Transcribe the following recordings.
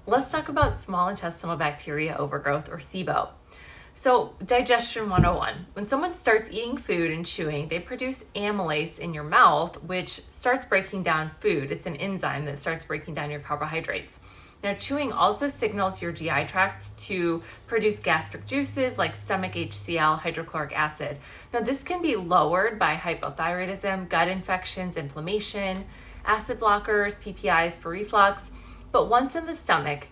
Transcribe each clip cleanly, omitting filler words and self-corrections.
let's talk about small intestinal bacteria overgrowth, or SIBO. So, digestion 101. When someone starts eating food and chewing, they produce amylase in your mouth, which starts breaking down food. It's an enzyme that starts breaking down your carbohydrates. Now, chewing also signals your GI tract to produce gastric juices like stomach HCl, hydrochloric acid. Now, this can be lowered by hypothyroidism, gut infections, inflammation, acid blockers, PPIs for reflux. But once in the stomach,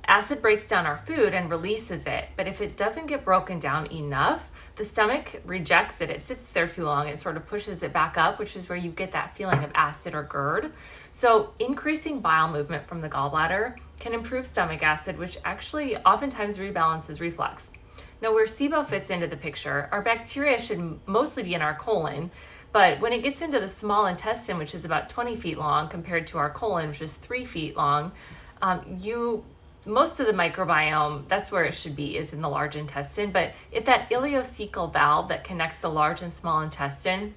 acid breaks down our food and releases it, but if it doesn't get broken down enough, the stomach rejects it. It sits there too long and sort of pushes it back up, which is where you get that feeling of acid or GERD. So increasing bile movement from the gallbladder can improve stomach acid, which actually oftentimes rebalances reflux. Now, where SIBO fits into the picture, our bacteria should mostly be in our colon, but when it gets into the small intestine, which is about 20 feet long compared to our colon, which is 3 feet long, most of the microbiome, that's where it should be, is in the large intestine. But if that ileocecal valve that connects the large and small intestine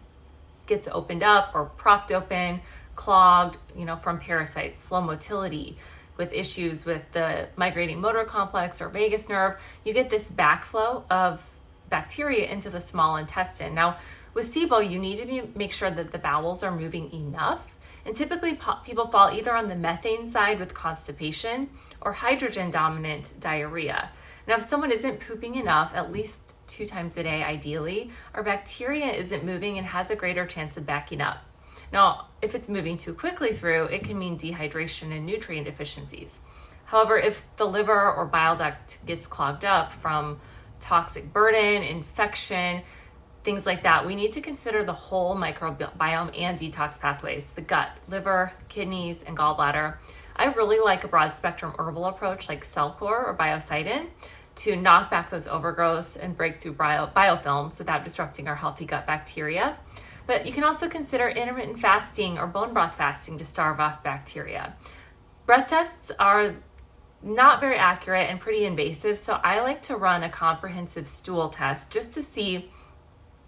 gets opened up or propped open, clogged, from parasites, slow motility, with issues with the migrating motor complex or vagus nerve, you get this backflow of bacteria into the small intestine. Now, with SIBO, you need to make sure that the bowels are moving enough. And typically people fall either on the methane side with constipation or hydrogen dominant diarrhea. Now, if someone isn't pooping enough, at least 2 times a day ideally, our bacteria isn't moving and has a greater chance of backing up. Now, if it's moving too quickly through, it can mean dehydration and nutrient deficiencies. However, if the liver or bile duct gets clogged up from toxic burden, infection, things like that, we need to consider the whole microbiome and detox pathways, the gut, liver, kidneys, and gallbladder. I really like a broad spectrum herbal approach like Cellcore or Biocidin to knock back those overgrowths and break through biofilms without disrupting our healthy gut bacteria. But you can also consider intermittent fasting or bone broth fasting to starve off bacteria. Breath tests are not very accurate and pretty invasive, so I like to run a comprehensive stool test just to see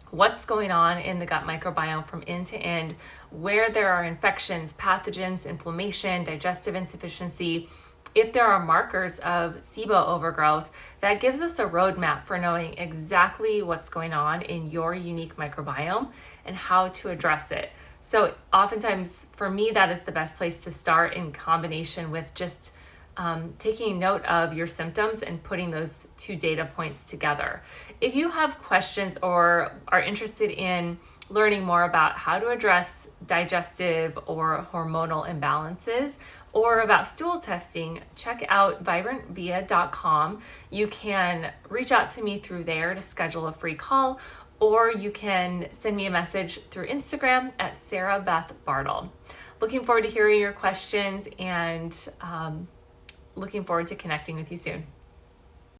what's going on in the gut microbiome from end to end, where there are infections, pathogens, inflammation, digestive insufficiency. If there are markers of SIBO overgrowth, that gives us a roadmap for knowing exactly what's going on in your unique microbiome and how to address it. So oftentimes for me, that is the best place to start, in combination with just taking note of your symptoms and putting those 2 data points together. If you have questions or are interested in learning more about how to address digestive or hormonal imbalances, or about stool testing, check out vibrantvia.com. You can reach out to me through there to schedule a free call, or you can send me a message through Instagram at Sarah Beth Bartle. Looking forward to hearing your questions and looking forward to connecting with you soon.